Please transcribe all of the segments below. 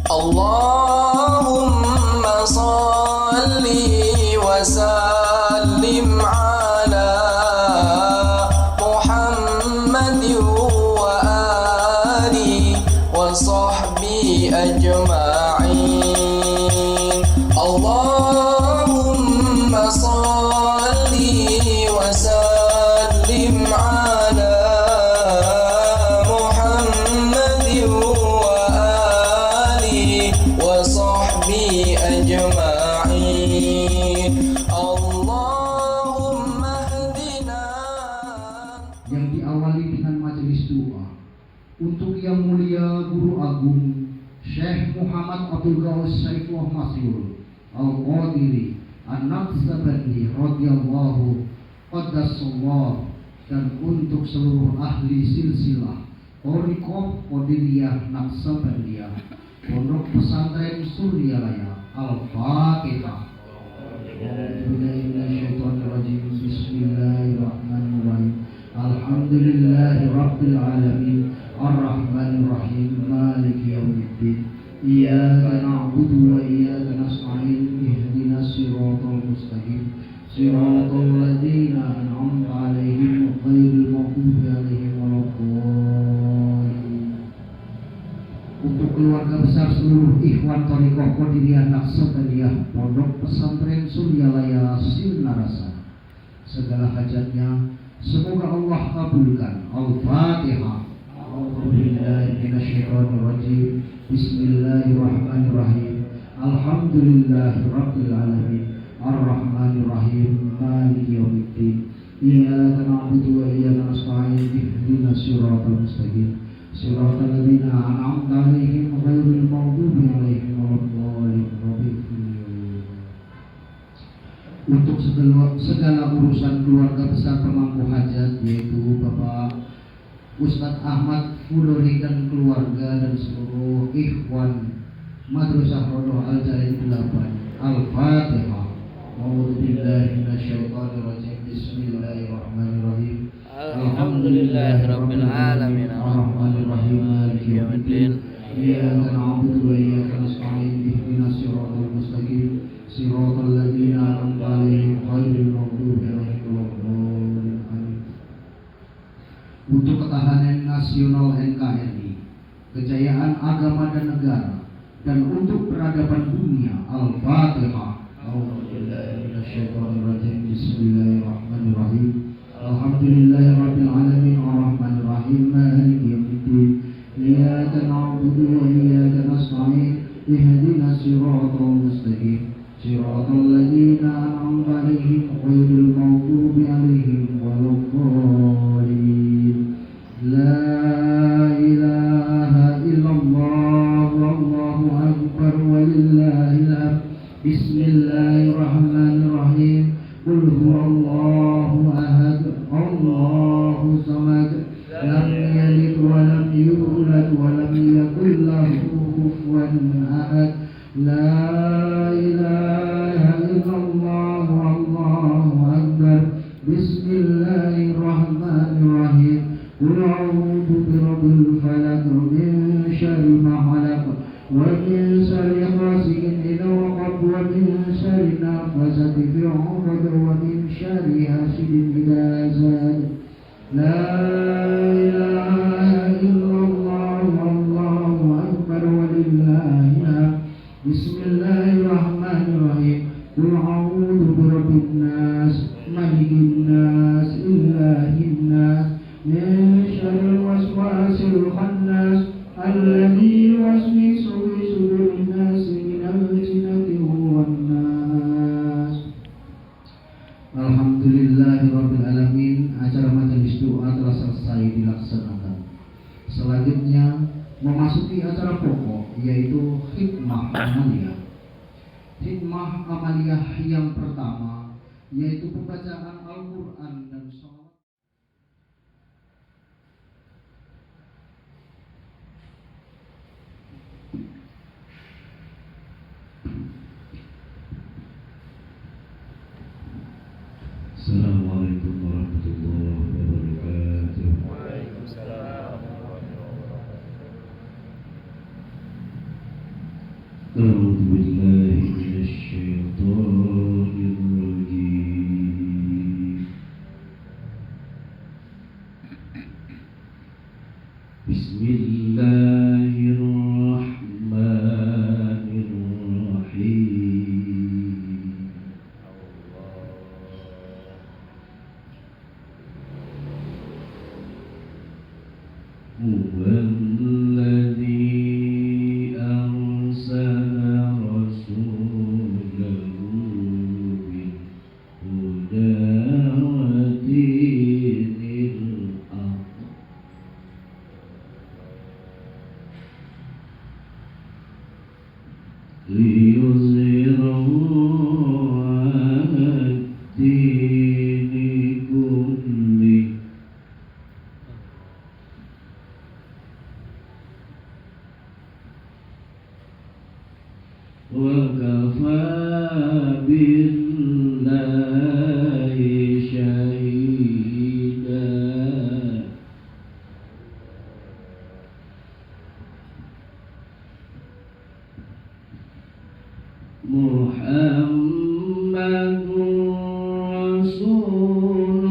Allahumma salli wa sallim ala Muhammadin wa ali wa sahbi ajma'in. Allahumma salli wa sallim ala Muhammadin wa ali wa sahbi ajma'in. Allahumma hdina. Yang diawali dengan majelis doa untuk yang mulia Guru Agung Syekh Muhammad Abdul Ghaus Saifullah Masyhur Al-Qadiri An-Naqsabandi radhiyallahu qaddasallah, dan untuk seluruh ahli silsilah Thariqah Qadiriyah Naqsabandiyah Pondok Pesantren Suryalaya. Al-Fatihah. Bismillahirrahmanirrahim. Alhamdulillahi rabbil alamin, arrahmanirrahim, maliki yaumiddin. Iyyaka na'budu wa iyyaka nasta'in, ihdinas siratal mustaqim, siratal ladzina an'amta 'alaihim ghairil maghdubi 'alaihim waladdallin. Untuk keluarga besar seluruh ikhwan Thariqah Qadiriyah Naqsabandiyah Pondok Pesantren Suryalaya Sinarasa, segala hajatnya semoga Allah kabulkan. Al-Fatihah. A'udzubillahi minasyaitonirrajim. Bismillahirrahmanirrahim. Alhamdulillahirabbil alamin, arrahmanirrahim, maliki yaumiddin. Iyyaka na'budu wa iyyaka nasta'in, ihdinas siratal mustaqim, siratal ladzina an'amta 'alaihim ghairil maghdubi 'alaihim waladdallin. Untuk segala urusan keluarga besar pemangku hajat, yaitu Bapak Ustadz Ahmad Fulori dan keluarga dan seluruh ikhwan Madrasah Rodoh Al-Jalil 8. Al-Fatihah. A'udzubillahi minasyaitonirrajim. Bismillahirrahmanirrahim. Alhamdulillahirabbil alamin, arrahmanirrahim, maliki yaumiddin. Iyyaka na'budu wa iyyaka nasta'in, ihdinas siratal mustaqim, siratal ladzina an'amta 'alaihim ghairil maghdubi 'alaihim waladdallin. Amin. Untuk ketahanan nasional NKRI, kejayaan agama dan negara, dan untuk peradaban dunia. Al-Fatihah. Bismillahirrahmanirrahim. Alhamdulillahirabbil alamin, arrahmanirrahim, maliki yaumiddin. Iyyaka na'budu wa iyyaka nasta'in, ihdinas siratal mustaqim, siratal ladzina an'amta 'alaihim ghairil maghdubi 'alaihim waladdallin. La ilaha illallah, wallahu akbar, walillahil hamd. Bismillahirrahmanirrahim. Qul huwallahu ahad, Allahu samad, lam yalid wa lam yulad wa lam yakul lahu kufuwan ahad. La ilaha illallah, wallahu akbar. Bismillahirrahmanirrahim. Qul a'udzu birabbil falaq, min syarri ma khalaq, wa min syarri ghasiqin idza waqab, wa min syarri nafasati fil 'uqad, wa min syarri hasidin idza hasad. La ilaha illallah, wallahu akbar, walillahil hamd. Bismillahirrahmanirrahim. Qul a'udzu birabbin nas, malikin nas, ilahin nas, min syarril waswasil khannas, alladzi yuwaswisu fi sudurin nas, minal jinnati wan nas. Alhamdulillahirabbil alamin. Acara majelis doa telah selesai dilaksanakan. Selanjutnya memasuki acara pokok, yaitu khidmah amaliyah. Khidmah amaliyah yang pertama yaitu pembacaan Al-Quran dan sholawat. Assalamualaikum warahmatullahi wabarakatuh. Waalaikumsalam warahmatullahi wabarakatuh. أعوذ بالله من الشيطان الرجيم بسم الله الرحمن الرحيم هو الذي أرسل رسوله بالهدى ودين الحق ليظهره على الدين كله وكفى بالله شهيدا محمد رسول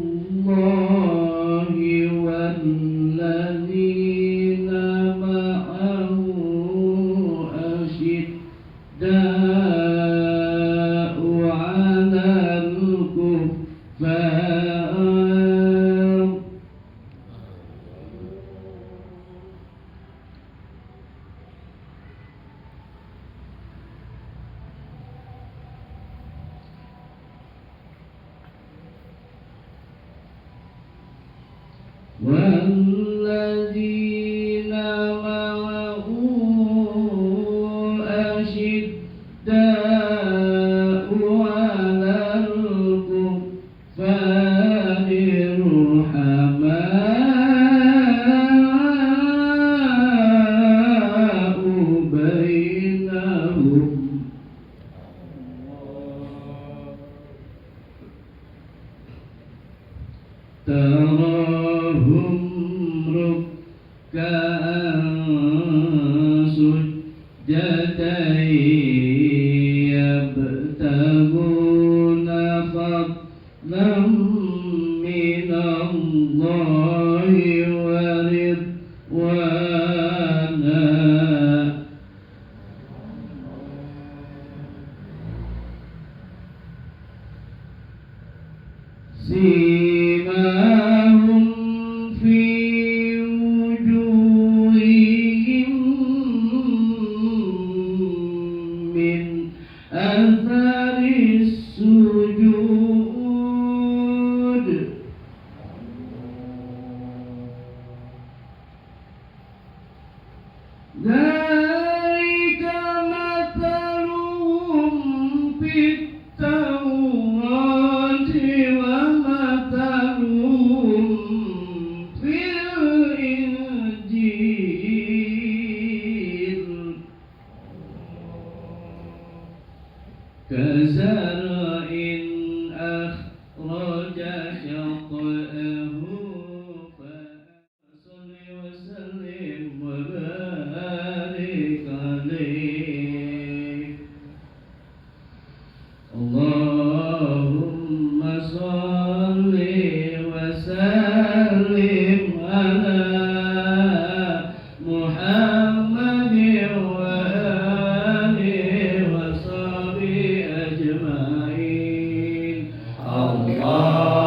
الله والذين معه أشداء على الكفار والذين معه أشداء على الكفار رحماء بينهم تراهم ركعا سجدا يبتغون فضلا من الله ورضوانا سيماهم في وجوههم من أثر السجود ذلك مثلهم في التوراة ومثلهم في الإنجيل كزرع أخرج شطأه فصل وسلم وبارك عليه اللهم صل وسلم على محمد وآله وصحبه أجمعين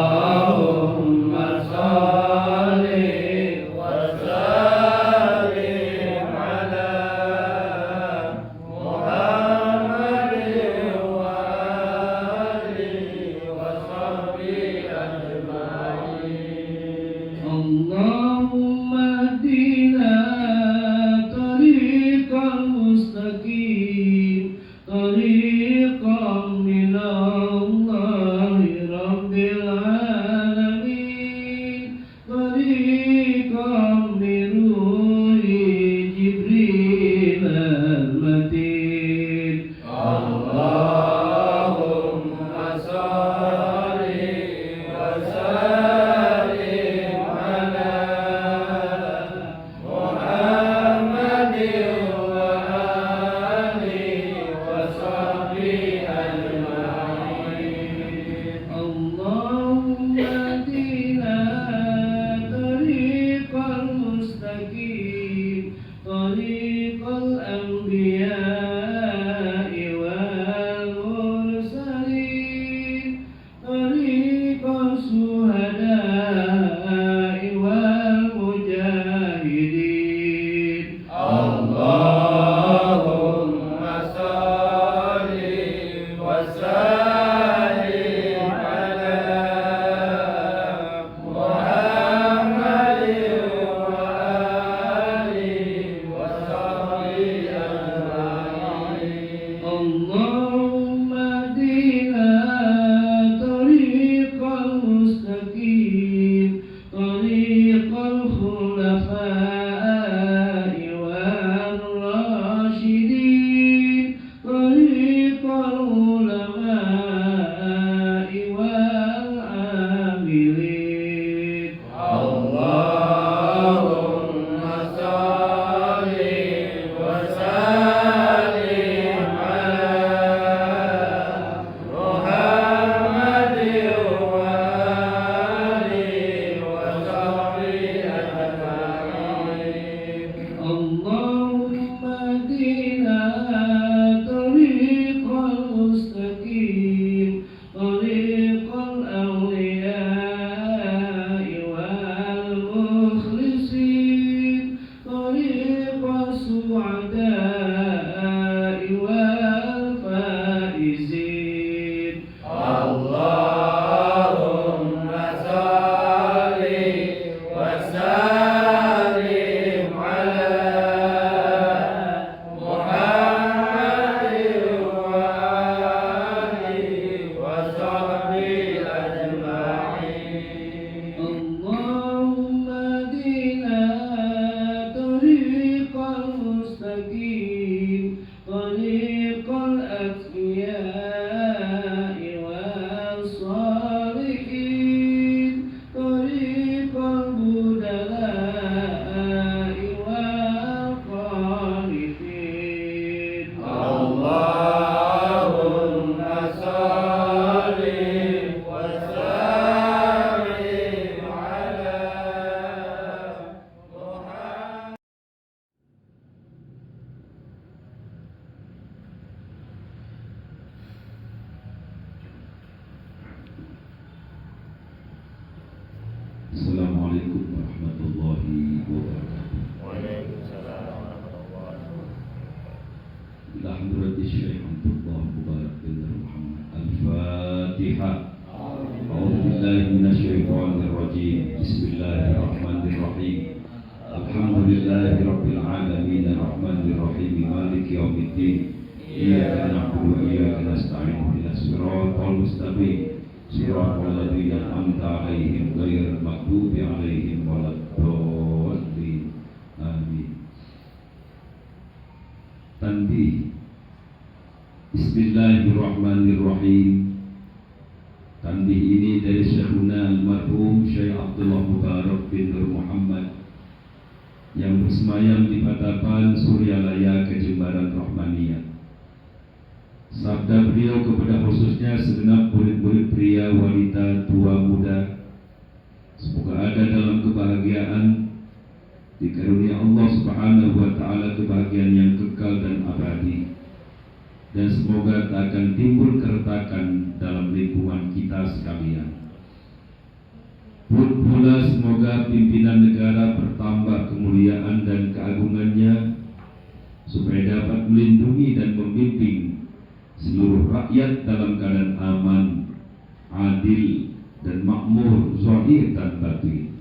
اللهم صل وسلم على محمد وآله وصحبه أجمعين اللهم اهدنا طريق الأنبياء والمرسلين طريق الشهداء والمجاهدين اللهم صل وسلم على محمد وآله وصحبه أجمعين اللهم اهدنا طريق المستقيم طريق الخلفاء والراشدين طريق العلماء والعاملين اللهم صل وسلم على محمد وآله وصحبه أجمعين اللهم اهدنا طريق المستقيم طريق الأولياء والمخلصين طريق السعداء والفائزين اللهم صل وسلم على محمد وآله وصحبه أجمعين اللهم اهدنا طريق المستقيم طريق الأتقياء والصالحين طريق البدلاء والقانتين اللهم صل وسلم على محمد Assalamualaikum warahmatullahi wabarakatuh. Waalaikumsalam warahmatullahi Alhamdulillah Syekh Abdullah Mubarak bin Muhammad Al-Fatihah. A'udzu billahi minasyaitonir rajim. Bismillahirrahmanirrahim. Alhamdulillahi rabbil alamin arrahmanir rahim maliki yaumiddin. Iyyaka na'budu wa iyyaka nasta'in ihdinas siratal mustaqim. Siratal ladzina an'amta 'alaihim ghairil maghdubi 'alaihim waladdallin. Amin. Tanbih. Bismillahirrahmanirrahim. Tanbih ini dari Syekhuna almarhum Syekh Abdullah Mubarak bin Nur Muhammad yang bersemayam di Patapan Suryalaya Kejembaran Rahmaniyah. Sabda beliau kepada khususnya segenap murid-murid pria, wanita, tua, muda, semoga ada dalam kebahagiaan, dikarunia Allah Subhanahu wa Ta'ala kebahagiaan yang kekal dan abadi, dan semoga tak akan timbul keretakan dalam lingkungan kita sekalian. Pun pula semoga pimpinan negara bertambah kemuliaan dan keagungannya, supaya dapat melindungi dan membimbing seluruh rakyat dalam keadaan aman, adil, dan makmur zahir dan batin.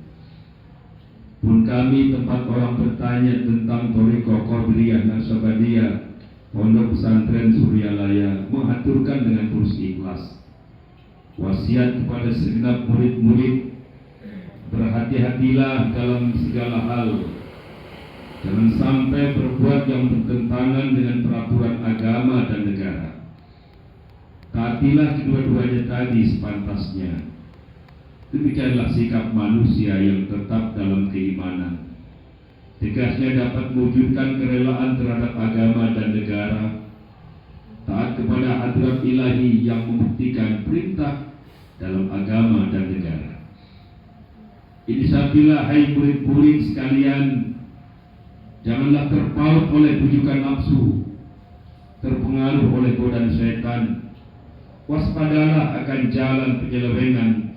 Pun kami tempat orang bertanya tentang Thariqah Qadiriyah Naqsabandiyah Pondok Pesantren Suryalaya mengaturkan dengan tulus ikhlas wasiat kepada segenap murid-murid, berhati-hatilah dalam segala hal, jangan sampai berbuat yang bertentangan dengan peraturan agama dan negara. Taatilah kedua-duanya tadi sepantasnya. Demikianlah sikap manusia yang tetap dalam keimanan. Tegasnya dapat mewujudkan kerelaan terhadap agama dan negara, taat kepada hadrat ilahi yang membuktikan perintah dalam agama dan negara. Insyaallah hai murid-murid sekalian, Janganlah terpaut oleh bujukan nafsu, terpengaruh oleh godaan setan. Waspadalah akan jalan penyelewengan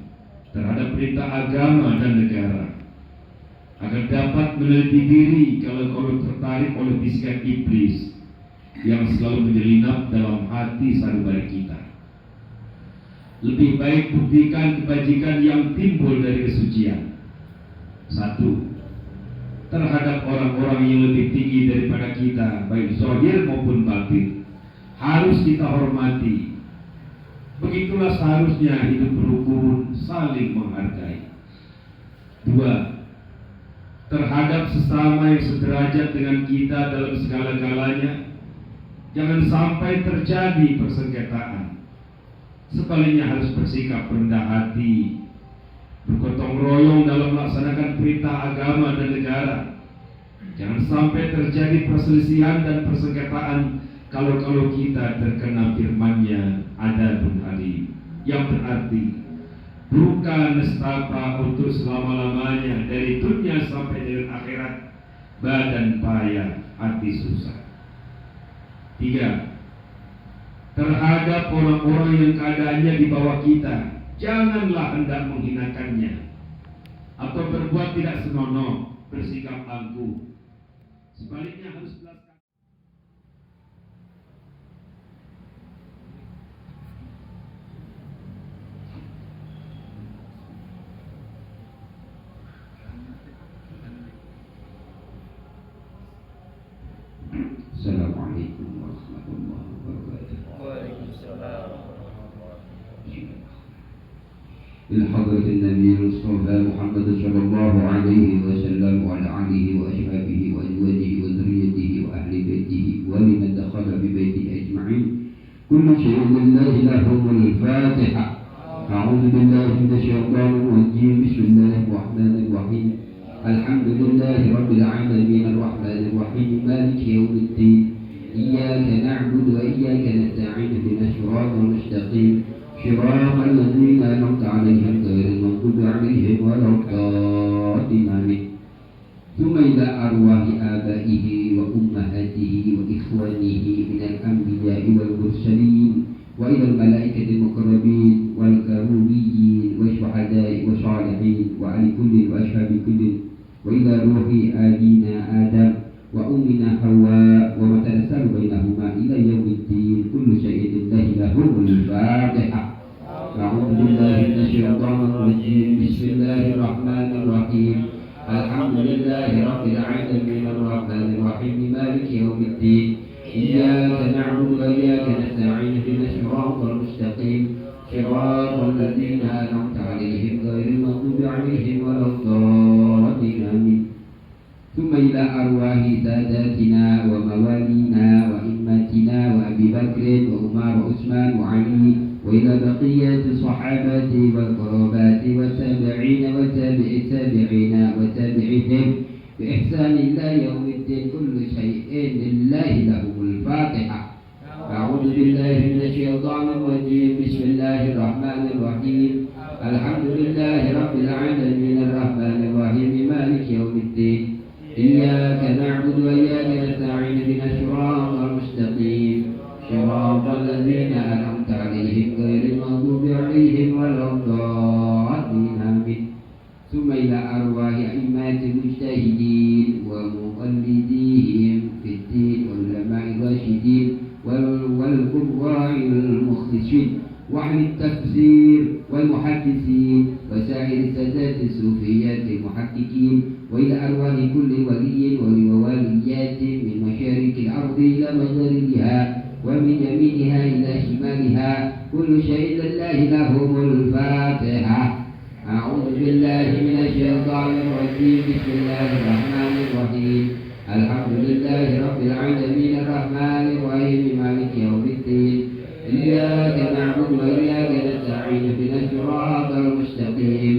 terhadap perintah agama dan negara, agar dapat meneliti diri kalau tertarik oleh bisikan iblis yang selalu menyelinap dalam hati sanubari kita. Lebih baik buktikan kebajikan yang timbul dari kesucian. 1. Terhadap orang-orang yang lebih tinggi daripada kita, baik zahir maupun batin, harus kita hormati. Begitulah seharusnya hidup berukun, saling menghargai. 2. Terhadap sesama yang sederajat dengan kita dalam segala-galanya, jangan sampai terjadi persengketaan. Sebaliknya harus bersikap rendah hati, bergotong royong dalam melaksanakan perintah agama dan negara. Jangan sampai terjadi perselisihan dan persengketaan kalau kita terkena firman-Nya, Adabun Alim, yang berarti duka nestapa untuk selama-lamanya dari dunia sampai dari akhirat, badan payah, hati susah. 3. Terhadap orang-orang yang keadaannya di bawah kita, janganlah hendak menghinakannya atau berbuat tidak senonoh, bersikap angkuh. Sebaliknya harus belajar. Assalamualaikum warahmatullahi wabarakatuh. Waalaikumsalam. بالحضرة النبي المصطفى محمد صلى الله عليه وسلم وعلى آله وأصحابه وأزواجه وذريته وأهل بيته ولمن دخل ببيته أجمعين كل شيء لله لهم الفاتحة. أعوذ بالله من الشيطان الرجيم. بسم الله الرحمن الرحيم. الحمد لله رب العالمين الرحمن الرحيم مالك يوم الدين. إياك نعبد وإياك نستعين اهدنا الصراط المستقيم صراط الذين أنعمت عليهم غير المغضوب عليهم ولا الضالين آمين. ثم إلى أرواح آبائه وأمهاته وإخوانه من الأنبياء والمرسلين وإلى الملائكة المقربين والكروبيين والشهداء والصالحين وعلى كل وأصحاب كل وإلى روح أبينا آدم وأمنا حواء وما تنسل بينهما إلى يوم الدين كل شيء لله لهم الفاتحة. أعوذ بالله من الشيطان الرجيم. بسم الله الرحمن الرحيم. الحمد لله رب العالمين الرحمن الرحيم مالك يوم الدين. إياك نعبد وإياك نستعين اهدنا الصراط المستقيم صراط الذين أنعمت عليهم غير المغضوب عليهم ولا الضالين آمين. ثم إلى أرواح ساداتنا وموالينا وإمتنا وأبي بكر وعمر وعثمان وعلي وإلى بقية الصحابة والقرابات والتابعين وتابع التابعين وتابعهم بإحسان إلى يوم الدين كل شيء لله لهم الفاتحة. أعوذ بالله من الشيطان الرجيم. بسم الله الرحمن الرحيم. الحمد لله رب العالمين الرحمن الرحيم مالك يوم الدين. إياك نعبد وإياك نستعين اهدنا الصراط المستقيم صراط الذين أنعمت عليهم غير المغضوب عليهم ولا الضالين آمين. ثم إلى أرواح أئمة المجتهدين ومقلديهم في الدين والعلماء الراشدين والقراء المخلصين وأهل التفسير والمحدثين وسائر السادات الصوفيات المحققين وإلى أرواح كل ولي ووليات من مشارق الأرض إلى مغاربها ومن يمينها إلى شمالها كل شيء لله لهم الفاتحة. أعوذ بالله من الشيطان الرجيم. بسم الله الرحمن الرحيم. الحمد لله رب العالمين الرحمن الرحيم مالك يوم الدين. إياك نعبد وإياك نستعين اهدنا الصراط المستقيم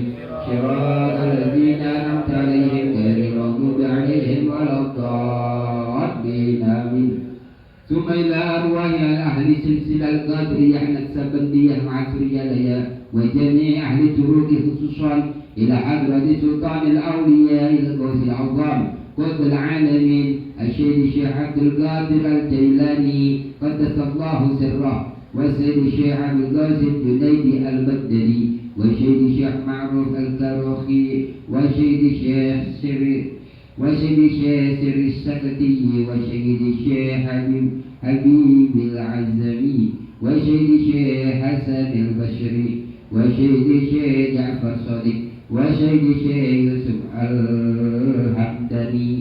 صراط الذين أنعمت عليهم غير المغضوب عليهم ولا الضالين آمين. ثم إلى أرواح أهل سلسلة القادرية النكسبندية مع الرجالية وجميع أهل الطرق خصوصا إلى حضرة سلطان الأولياء الغوث العظام قطب العالمين الشيخ الشيخ عبد القادر الجيلاني قدس الله سره، والسيد الشيخ عبد القاسم الجنيدي البدري، والسيد الشيخ معروف الكروخي، والسيد الشيخ سر السكتي، والسيد الشيخ حبيب العزمي، والسيد الشيخ حسن البشري، والسيد الشيخ جعفر صادق، والسيد الشيخ يوسف الحمداني،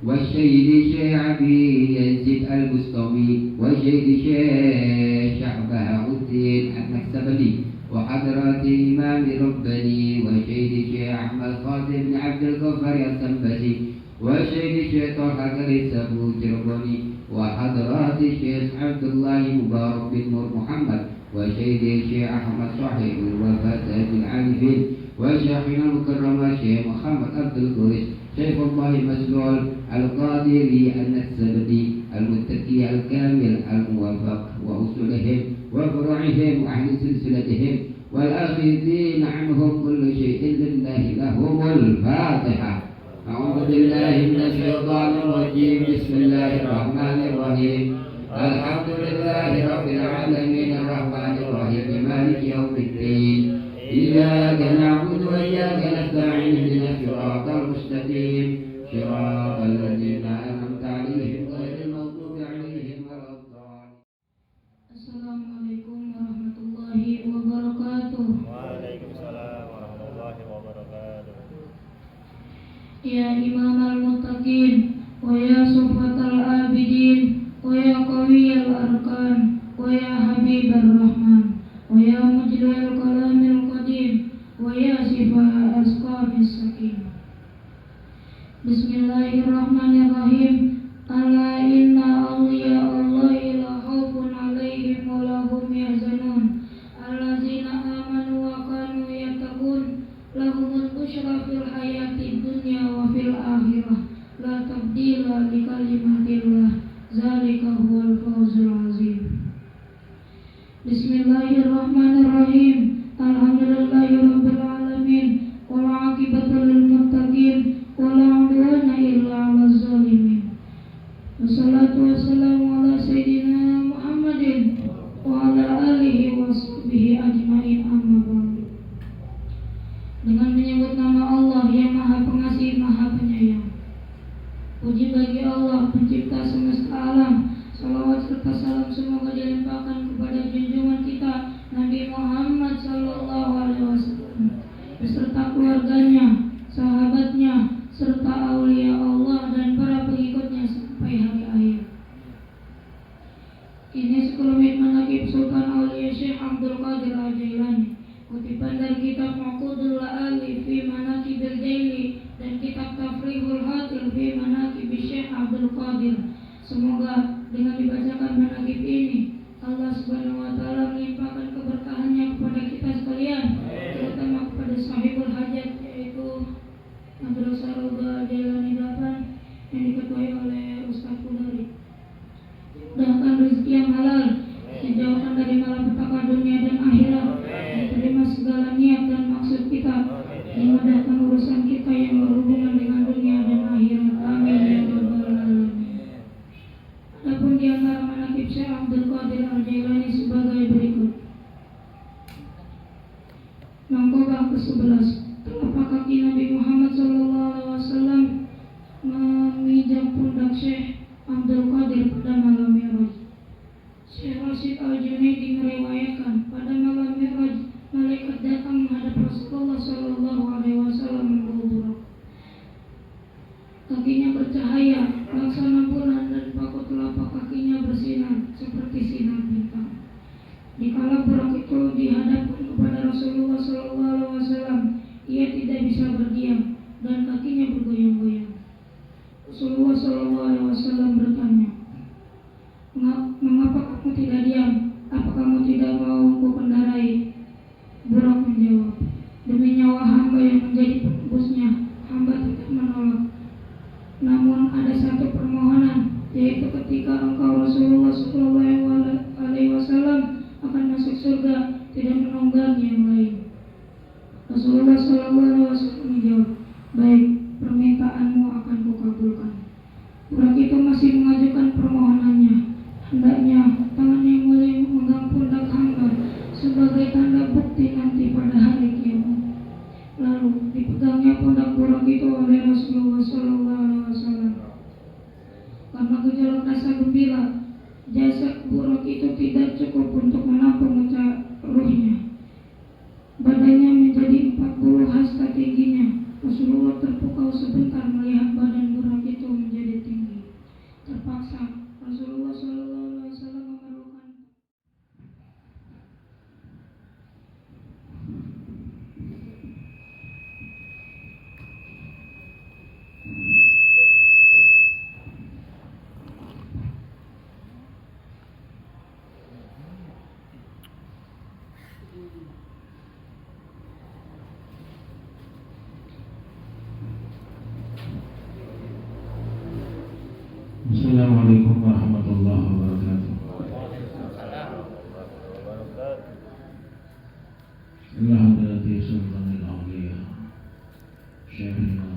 والسيد الشيخ عبيد يزيد البسطامي، والسيد الشيخ شعبه الدين المكتبلي، وحضرات الإمام رباني، والسيد الشيخ أحمد خالد بن عبد الغفار السنبسي، والسيد الشيخ طلحة السبو الجرباني، وحضرات الشيخ عبد الله مبارك بن نور محمد، والسيد الشيخ أحمد صاحب الوفاة العارفين، وشيخنا المكرم الشيخ محمد عبد القويس شيخ الله مسلول القادري النسبدي المتقي الكامل الموفق، وأصولهم وفروعهم وأهل سلسلتهم والآخذين عنهم كل شيء لله لهم الفاتحة. أعوذ بالله من الشيطان الرجيم. بسم الله الرحمن الرحيم. الحمد لله رب العالمين الرحمن الرحيم مالك يوم الدين. إياك نعبد وإياك نستعين اهدنا الصراط المستقيم صراط الذين أنعمت عليهم غير المغضوب عليهم ولا الضالين. Assalamualaikum warahmatullahi wabarakatuh. Waalaikumsalam warahmatullahi wabarakatuh. Ya Imam al-Muttaqin, wa ya Suffatal Abidin, wa ya Qawiyal Arkan, wa ya Habibur Rahman, wa ya Mujlal Kalamil Qadim, wa ya Sifa Asqamis Sakin. Bismillahirrahmanirrahim. Ala inna awliya Allahi la khawfun alaihim wa la hum yahzanun. Allazina amanu wa kanu yattaqun. Lahumul busyra fil hayati dunya wa fil akhirah. La tabdila li kalimatillah. Zalika huwal fawzul azim. Bismillahirrahmanirrahim. Alhamdulillahi rabbil alamin. Wal aqibatu lil muttaqin. Wa la 'udwana illa 'alal zalimin. Wassalatu wassalamu ala sayyidina Muhammadin wa ala alihi wa sahbihi ajma'in, amma ba'du. Dengan menyebut nama Allah yang Maha Pengasih, Maha Penyayang. Puji bagi Allah, pencipta semesta alam. Salawat serta salam semoga dilimpahkan kepada junjungan kita Nabi Muhammad sallallahu alaihi wasallam beserta keluarganya, sahabatnya, serta aulia Allah dan para pengikutnya sampai hari akhir. Ini sekelumit manaqib Sultan Aulia Syekh Abdul Qadir Al-Jailani, kutipan dari kitab Maqudul La'ali fi Manaqibil Jaili dan kitab Tafrihul Hatil fi Manaqib Syekh Abdul Qadir. Semoga dengan dibacakan manaqib ini Allah Subhanahu wa taala melimpahkan keberkahannya kepada kita sekalian, terutama kepada sahibul hajat yaitu Madrasah Roda Jailani 8 yang diketuai oleh Ustaz Kudari. Mudahkan rezeki yang halal, dijauhkan dari malapetaka dunia dan akhirat, diterima segala niat dan maksud kita, dimudahkan urusan kita yang berhubungan dengan dunia dan akhirat. Amin ya rabbal alamin. Adapun di antara manaqib Syekh Abdul Qadir Al-Jailani sebagai berikut. Mangkobah ke-11. Telapak kaki Nabi Muhammad SAW memijak pundak Syekh Abdul Qadir pada malam Mi'raj. Syekh Rashid Al-Junaidi meriwayatkan pada malam Mi'raj malaikat datang menghadap Rasulullah SAW membawa burak. Kakinya bercahaya laksana bulan dan paku telapak kakinya bersinar seperti sinar bintang. Dikala burak itu dihadapkan kepada Rasulullah SAW, ia tidak bisa berdiam dan kakinya bergoyang-goyang. Rasulullah SAW bertanya, orang itu masih mengajukan permohonannya. Hendaknya tangan yang mulia memegang pundak hamba sebagai tanda bukti nanti pada hari kiamat. Lalu dipegangnya pundak burak itu oleh Rasulullah SAW. Karena gejolak rasa gembira, jasad burak itu tidak cukup untuk menampung ruhnya. Badannya menjadi 40 hasta tingginya. Rasulullah terpukau sebentar melihat badan burak itu menjadi tinggi. Terpaksa Rasulullah SAW memerlukan. Assalamualaikum warahmatullahi wabarakatuh. Ila hadrati sultanil awliya Syekhina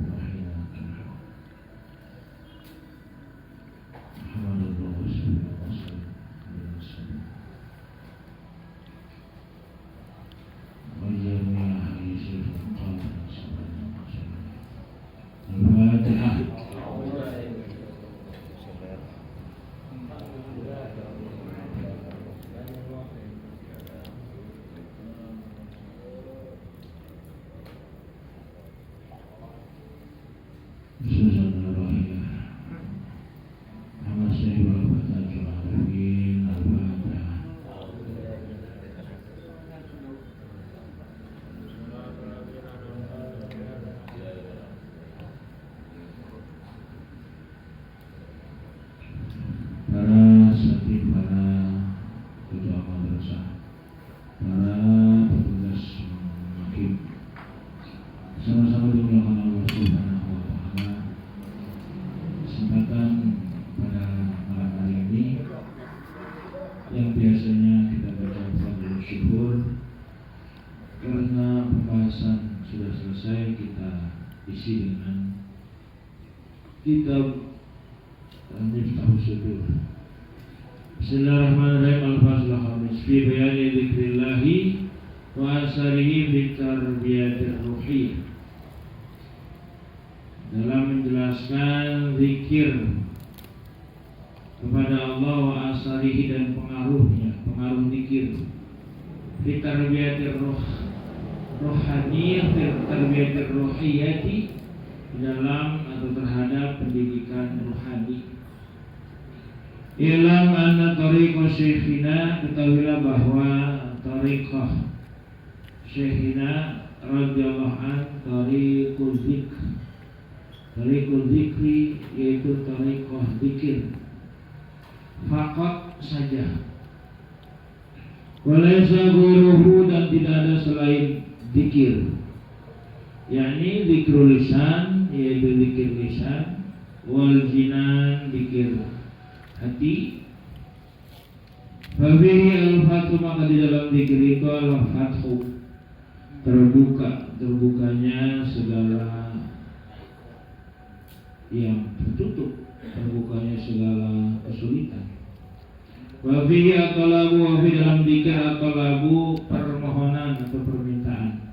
Rahina Muhammadullah Rasulullah Al-Fatihah. Para satib, para ketua madrasah, para petugas hakim, sama-sama dimuliakan Allah Subhanahu wa Ta'ala. Kesempatan pada malam hari ini yang biasanya kita baca fadhil syuhur, karena pembahasan sudah selesai, kita isi dengan kitab Miftahus Sudur. Bismillahirrahmanirrahim. Al-Faslul Khamis fi bayani dzikrillahi wa asarihi fi tarbiyatir ruhiyah. Dalam menjelaskan zikir kepada Allah wa asarihi dan pengaruhnya, pengaruh zikir fi tarbiyatir rohaniyah, fi tarbiyatir ruhiyati, dalam atau terhadap pendidikan rohani. Ilam anna tariqah syekhina, ketahuilah bahwa tariqah syekhina radhiyallahu an tariqul zikr. Tariqul zikri yaitu tariqah zikir faqat saja. Walaysa ghairuhu, dan tidak ada selain zikir. yakni zikrul lisan, yaitu zikir lisan, wal jinan, zikir hati. Fabihi al-fathu, maka di dalam zikir itu al-fathu, terbukanya segala yang tertutup, terbukanya segala kesulitan. Wafihi at-talabu, wafi dalam zikir at-talabu, permohonan atau permintaan.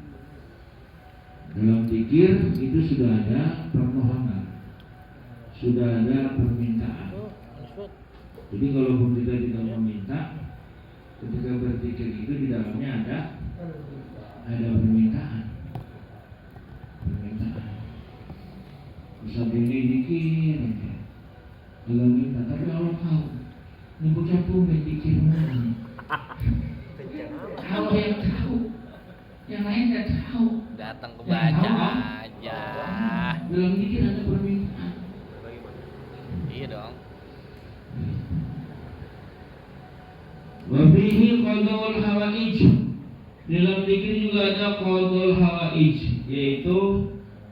Dalam zikir itu sudah ada permohonan, sudah ada permintaan. Jadi kalau kita tidak meminta, ketika berzikir itu di dalamnya ada permintaan. Bisa ini zikir, kalau minta, tapi Allah tahu. Ini bocah pun zikir mana? Kalau yang tahu, yang lain nggak tahu. Datang ke baca aja. Dalam zikir ada permintaan. Iya dong. Wafihi qadul hawaij. Dalam zikir juga ada qadul hawaij, yaitu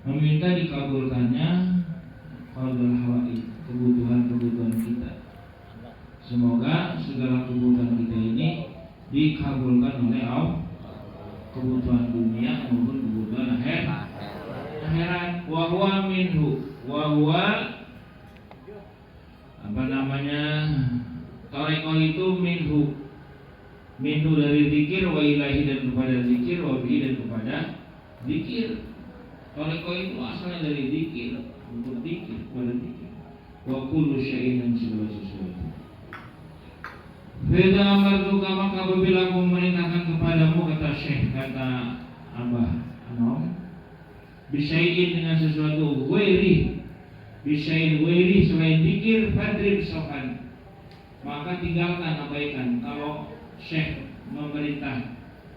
meminta dikabulkannya qadul hawaij, kebutuhan-kebutuhan kita. Semoga segala kebutuhan kita ini dikabulkan oleh Allah, kebutuhan dunia maupun kebutuhan akhirat. Wa huwa minhu, wa huwa itu minhu dari zikir, wa ilahi dan kepada zikir, wa bihi dan kepada zikir. Toreko itu asalnya dari zikir, untuk zikir, kepada zikir. Wa kullu syai'in dan segala sesuatu. Fida amartuka maka apabila aku memerintahkan kepadamu, kata Syekh, kata Abah Anom, bisyai'in dengan sesuatu wairi, bisyai'in wairi selain zikir, fadrib sokan, maka tinggalkan, abaikan. Kalau Syekh memerintah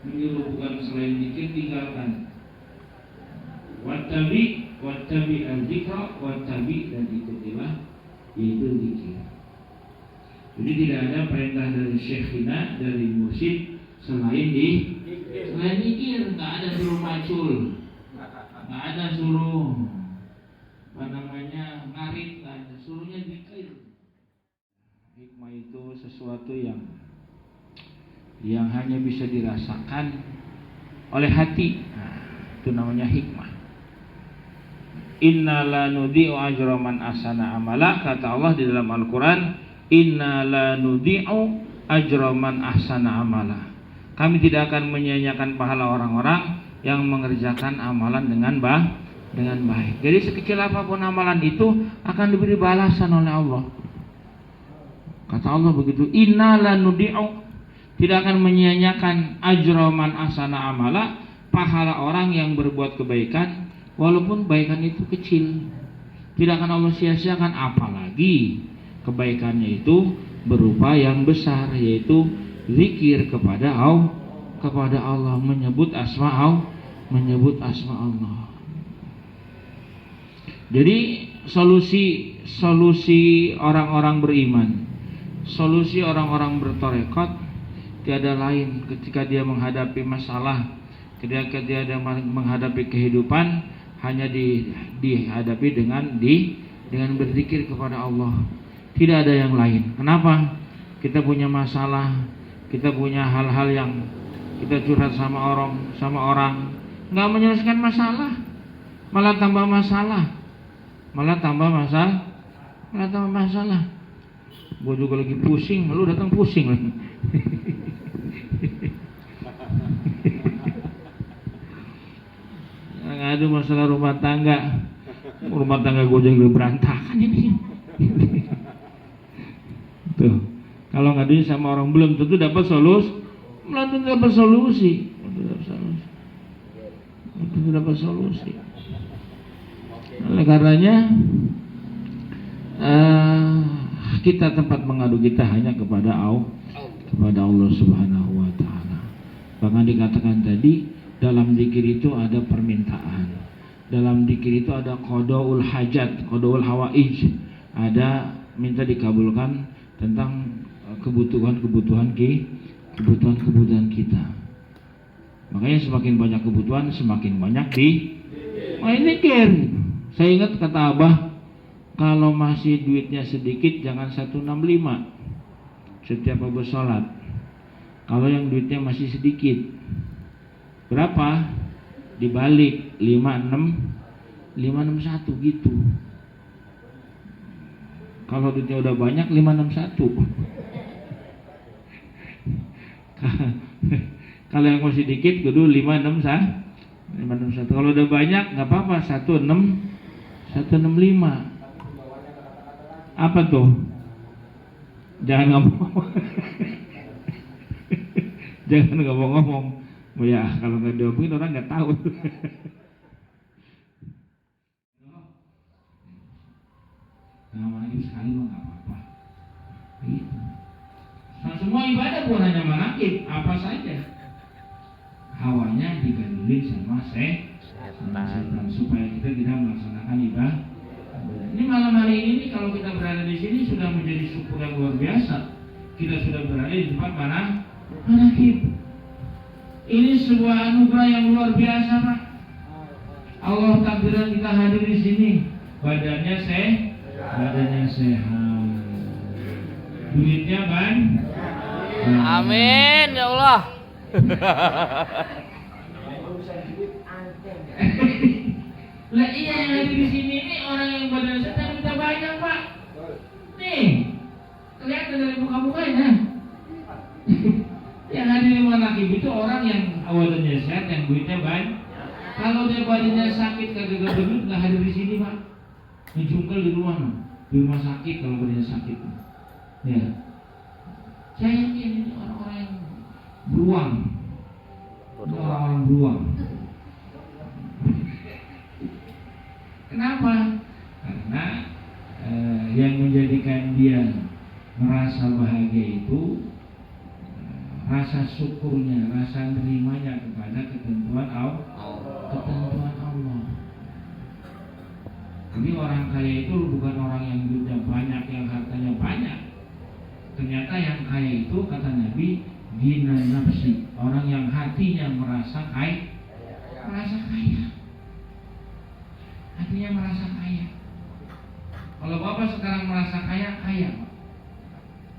menyuruh bukan selain zikir, tinggalkan. Wattabi al-zikra, wattabi dan ikutilah, yaitu zikir. Jadi tidak ada perintah dari Syekhina, dari mursyid selain zikir. Nggak ada suruh macul, nggak ada suruh ngarit, nggak ada, suruhnya zikir. Hikmah itu sesuatu yang hanya bisa dirasakan oleh hati. Itu namanya hikmah. Inna la nudi'u ajra man ahsana amala, kata Allah di dalam Al-Quran, inna la nudi'u ajra man ahsana amala. Kami tidak akan menyia-nyiakan pahala orang-orang yang mengerjakan amalan dengan baik. Jadi sekecil apapun amalan itu akan diberi balasan oleh Allah. Kata Allah begitu, inna la nudi'u, tidak akan menyia-nyiakan ajra man ahsana amala, pahala orang yang berbuat kebaikan walaupun kebaikan itu kecil. Tidak akan Allah sia-siakan, apalagi kebaikannya itu berupa yang besar, yaitu zikir kepada Allah, menyebut asma Allah. Jadi solusi orang-orang beriman, solusi orang-orang bertorekot tiada lain ketika dia menghadapi masalah, ketika dia menghadapi kehidupan, hanya dihadapi dengan berzikir kepada Allah. Tidak ada yang lain. Kenapa? Kita punya masalah, kita punya hal-hal yang kita curhat sama orang, nggak menyelesaikan masalah, malah tambah masalah. Gue juga lagi pusing, lu datang pusing lagi. Ada masalah rumah tangga gue juga berantakan ini. Tuh, kalau ngaduin sama orang belum tentu dapat solusi. Oleh karenanya kita tempat mengadu kita hanya kepada Allah Subhanahu wa taala. Bahkan dikatakan tadi, dalam zikir itu ada permintaan, dalam zikir itu ada qadaul hajat, qadaul hawaij, ada minta dikabulkan tentang kebutuhan kita. Makanya semakin banyak kebutuhan, semakin banyak main zikir. Saya ingat kata Abah, kalau masih duitnya sedikit jangan 165 setiap habis sholat. Kalau yang duitnya masih sedikit, berapa? Dibalik 561 gitu. Kalau duitnya udah banyak 561. Kalau yang masih dikit kudu 561. Kalau udah banyak nggak apa-apa 165. Apa tuh? Jangan ngomong. Jangan ngomong-ngomong. Ya kalau nggak diomongin orang nggak tahu. Nah, manakib sekali mah nggak apa-apa. Gitu. Nah, semua ibadah bukan hanya manakib, apa saja. Hawanya digandulin sama setan supaya kita tidak melaksanakan ibadah. Ini malam hari ini kalau kita berada di sini sudah menjadi syukur yang luar biasa. Kita sudah berada di tempat manakib. Ini sebuah anugerah yang luar biasa, Pak. Allah takdirkan kita hadir di sini. Badannya sehat. Duitnya Amin ya Allah. Lah iya, yang hadir di sini ini orang yang badan sehat kita banyak, Pak. Nih, kelihatan dari muka-mukanya. nakib itu orang yang awalnya sehat, yang duitnya banyak. Kalau dia badannya sakit kagak begitu nggak hadir di sini pak, dijungkel di rumah sakit kalau badannya sakit. Ya, saya yakin ini orang-orang yang beruang, orang-orang beruang. Kenapa? Karena yang menjadikan dia merasa bahagia itu rasa syukurnya, rasa nerimanya kepada ketentuan Allah. Jadi orang kaya itu bukan orang yang duitnya banyak, yang hartanya banyak. Ternyata yang kaya itu kata Nabi gina nafsi, orang yang hatinya merasa kaya, hatinya merasa kaya. Kalau bapak sekarang merasa kaya, kaya.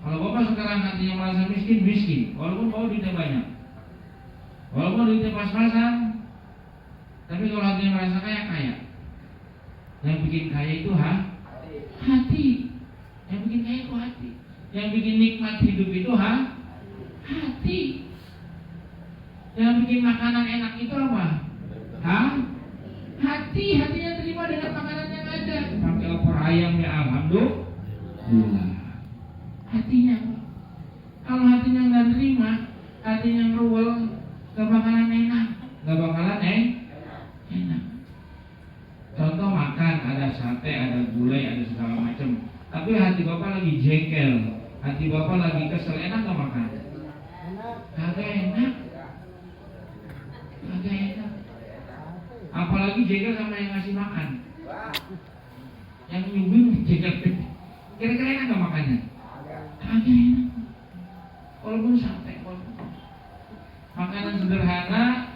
Kalau bapak sekarang hatinya merasa miskin, miskin. Walaupun bapak duitnya banyak, walaupun duitnya pas-pasan, tapi kalau hatinya merasa kaya, kaya. Yang bikin kaya itu hati. Yang bikin kaya itu hati. Yang bikin nikmat hidup itu hati. Yang bikin makanan enak itu apa? Hati. Hatinya terima dengan makanan yang ada. Pakai opor ayam ya alhamdulillah. Hatinya. Kalau hatinya nggak terima, hatinya ngeruwel, nggak bakalan enak, nggak bakalan enak. Contoh makan, ada sate, ada gulai, ada segala macam. Tapi hati bapak lagi jengkel, hati bapak lagi kesel, enak nggak makan? Kagak enak. Apalagi jengkel sama yang ngasih makan, yang nyubin jengkel. Kira-kira enak nggak makannya? Kagak enak. Walaupun sate, makanan sederhana,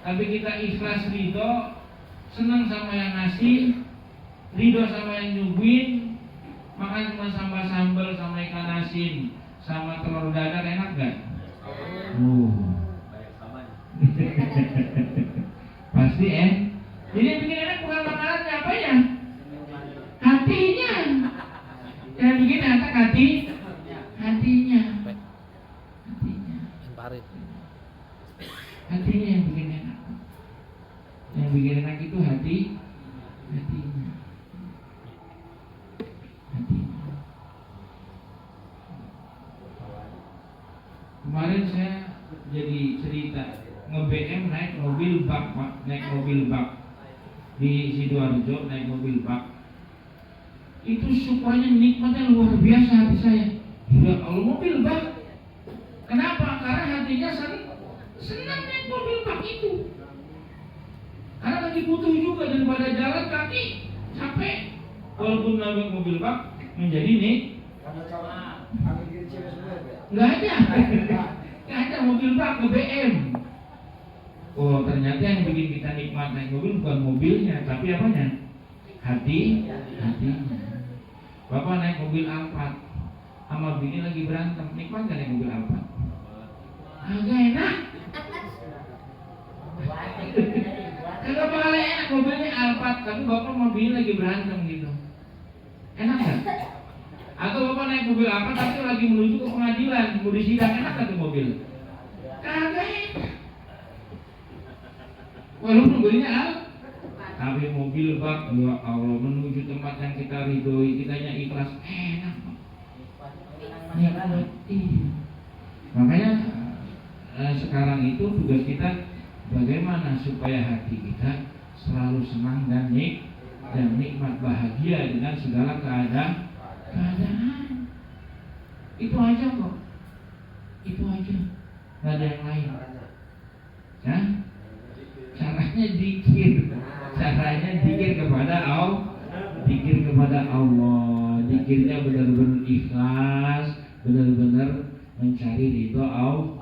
tapi kita ikhlas ridho. Senang sama yang ngasih, ridho sama yang nyubin, makan cuma sambal sama ikan asin, sama telur dadar, enak gak? Pasti Jadi yang bikin enak bukan makanannya, apa ya? Hatinya. Yang bikin enak hatinya. Hatinya yang bikin enak. Yang bikin enak itu hatinya. Kemarin saya jadi cerita nge-BM naik mobil bak, Pak. Naik mobil bak di Sidoarjo, naik mobil bak. Itu supaya nikmatnya luar biasa hati saya. Ya Allah, mobil bak. Kenapa? Karena hatinya senang naik mobil bak itu. Karena lagi butuh juga daripada jalan kaki capek. Walaupun naik mobil bak menjadi nggak ada mobil bak ke BM. Oh ternyata yang bikin kita nikmat naik mobil bukan mobilnya, tapi apanya? Hatinya. Bapak naik mobil Alphard, sama bini lagi berantem, nikmat nggak naik mobil Alphard? Agak enak. Kalau paling enak mobilnya Alphard, tapi bapak sama bini lagi berantem gitu. Enak nggak? Atau bapak naik mobil Alphard tapi lagi menuju ke pengadilan, mau disidang, enak nggak tuh mobil? Kagak enak. Walaupun belinya tapi mobil bak, ya Allah, menuju tempat yang kita ridhoi, kitanya ikhlas, enak. Makanya sekarang itu tugas kita bagaimana supaya hati kita selalu senang dan nikmat, bahagia dengan segala keadaan. Itu aja kok. Itu aja. Gak ada yang lain. Ya? Caranya dikir kepada Allah. Dikirnya benar-benar ikhlas, benar-benar mencari ridho Allah.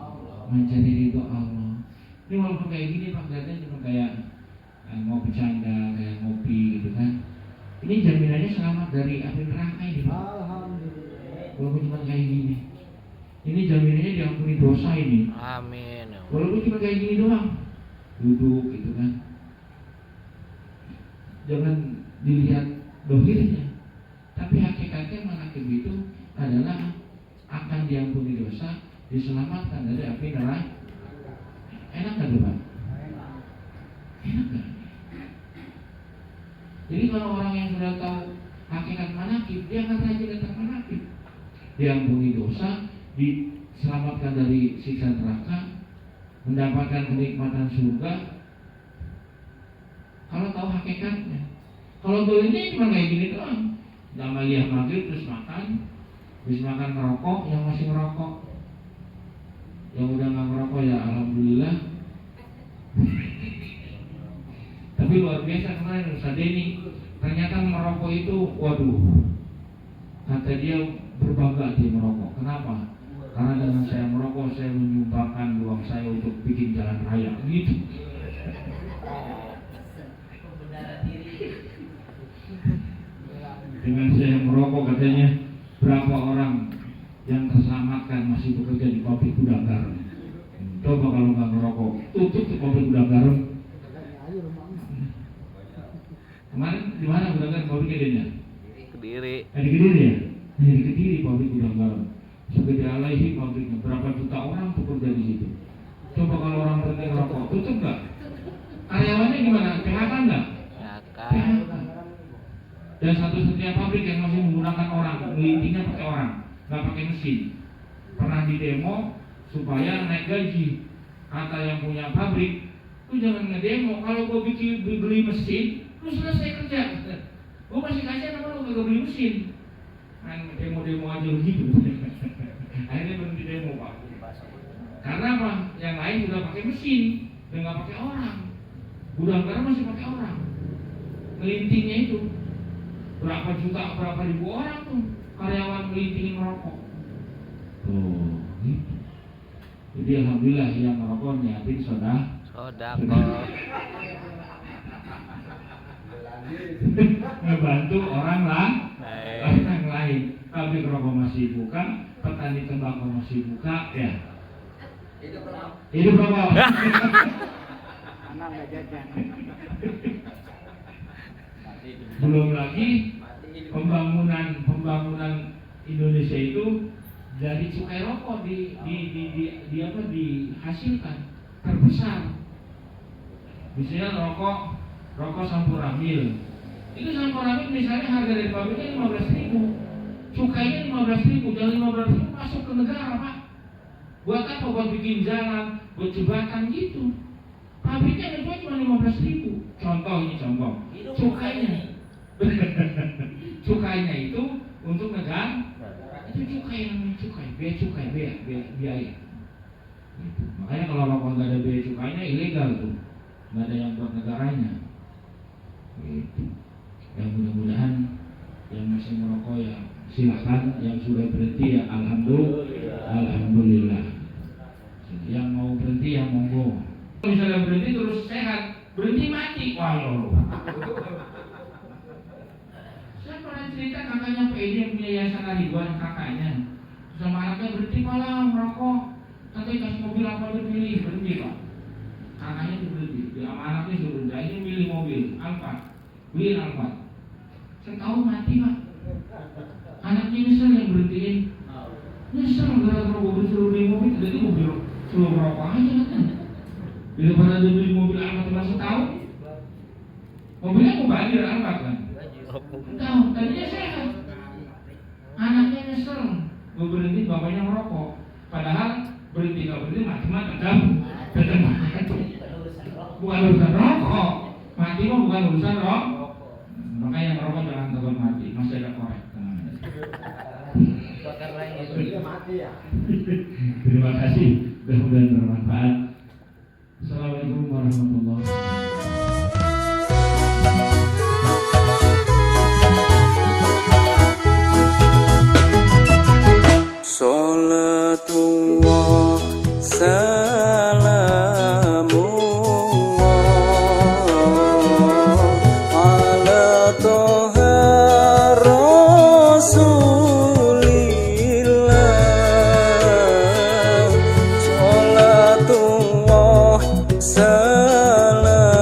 Ini walaupun kayak gini Pak, kelihatannya cuma kayak mau bercanda, kayak ngopi gitu kan. Ini jaminannya selamat dari api neraka ini Pak. Walaupun cuma kayak gini. Ini jaminannya diampuni dosa ini. Amin. Walaupun cuma kayak gini doang. Duduk gitu kan. Jangan dilihat dohirnya, tapi hakikatnya manakib itu adalah akan diampuni dosa, diselamatkan dari api Enak nggak tuh Pak? Enak nggak? Jadi kalau orang yang sudah tahu hakikat manakib, dia akan rajin datang manakib. Diampuni dosa, diselamatkan dari siksa neraka, mendapatkan kenikmatan surga. Kalau tahu hakikatnya. Kalau doanya cuma kayak gini doang, Amaliyah maghrib terus makan, habis makan ngerokok, yang masih ngerokok, yang udah nggak ngerokok ya alhamdulillah. Tapi luar biasa kemarin Ustaz Denny, ternyata merokok itu, waduh, kata dia berbangga dia merokok. Kenapa? Karena dengan saya merokok, saya menyumbangkan uang saya untuk bikin jalan raya, gitu. Dengan saya merokok katanya, berapa orang yang terselamatkan masih bekerja di pabrik gudang garam. Coba kalau nggak merokok, tutup di pabrik gudang garam. Kemarin di mana gudang garam pabriknya dia? Kediri. Di Kediri ya? Di Kediri pabrik gudang garam. Segede alaihi pabriknya, berapa juta orang bekerja di situ. Coba kalau orang berhenti merokok, tutup nggak? Karyawannya gimana? PHK nggak? PHK. Dan satu-satunya pabrik yang masih menggunakan orang, ngelintingnya pakai orang, nggak pakai mesin. Pernah di demo supaya naik gaji. Kata yang punya pabrik, lu jangan ngedemo. Kalau gua beli mesin, lu selesai kerja. Gua masih kasihan sama lu kagak beli mesin. Main demo-demo aja gitu. Akhirnya berhenti demo Pak. Karena apa? Yang lain sudah pakai mesin dan nggak pakai orang. Gudang garam masih pakai orang. Ngelintingnya itu berapa juta, berapa ribu orang tuh karyawan ngelintingin merokok. Tuh, gitu. Jadi alhamdulillah yang merokok niatin sodako. Ngebantu orang lain. Pabrik rokok masih buka, petani tembakau masih buka, ya. Hidup rokok. Belum lagi pembangunan Indonesia itu dari cukai rokok dihasilkan terbesar. Misalnya rokok Sampurabil. Itu Sampurabil misalnya harga dari pabriknya 15.000. Cukainya 15.000, dan 15.000 masuk ke negara Pak. Buat apa? Buat bikin jalan, buat jembatan gitu. Pabriknya dijual cuma 15.000. Contoh ini contoh. Cukainya itu untuk negara. Itu cukai namanya cukai, biaya. Gitu. Makanya kalau rokok nggak ada biaya cukainya ilegal tuh, nggak ada yang buat negaranya. Gitu. Dan mudah-mudahan yang masih merokok ya silakan, yang sudah berhenti ya alhamdulillah. Yang mau berhenti ya monggo. Misalnya berhenti terus sehat, berhenti mati, wah saya pernah cerita kakaknya Pak Edi yang punya yayasan Ridwan, kakaknya sama anaknya berhenti malah merokok. Nanti kasih mobil apa dia pilih, berhenti Pak. Kakaknya itu berhenti, sama anaknya suruh berhenti, ini milih mobil Alphard, beli Alphard. Setahun mati Pak. Anaknya nyesel yang berhentiin. Nyesel gara-gara gue suruh beli mobil, jadi mobil suruh merokok aja kan. Daripada dia beli mobil Alphard cuma setahun, mobilnya mau banjir Alphard kan. Tahu, tadinya sehat. Anaknya nyesel, gue berhenti bapaknya merokok. Padahal berhenti gak berhenti macam-macam tetap mati. Bukan urusan rokok, mati mah bukan urusan rokok. Makanya yang merokok jangan takut mati, masih ada korek. Terima kasih, mudah-mudahan bermanfaat. Assalamualaikum warahmatullahi wabarakatuh. Salatullah salamullah ala toha rasulillah. Salatullah salamullah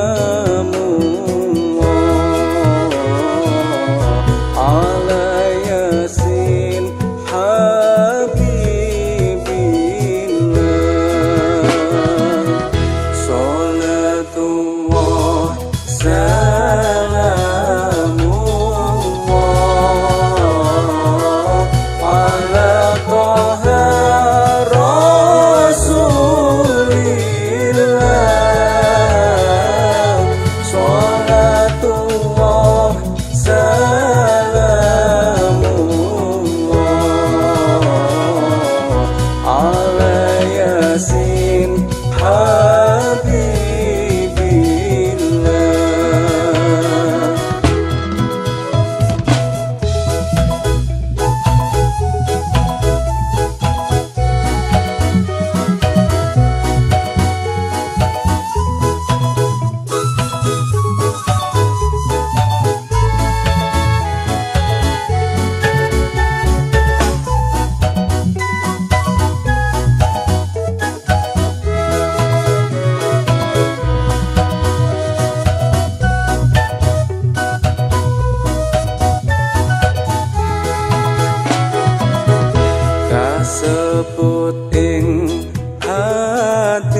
kasebut ing hadis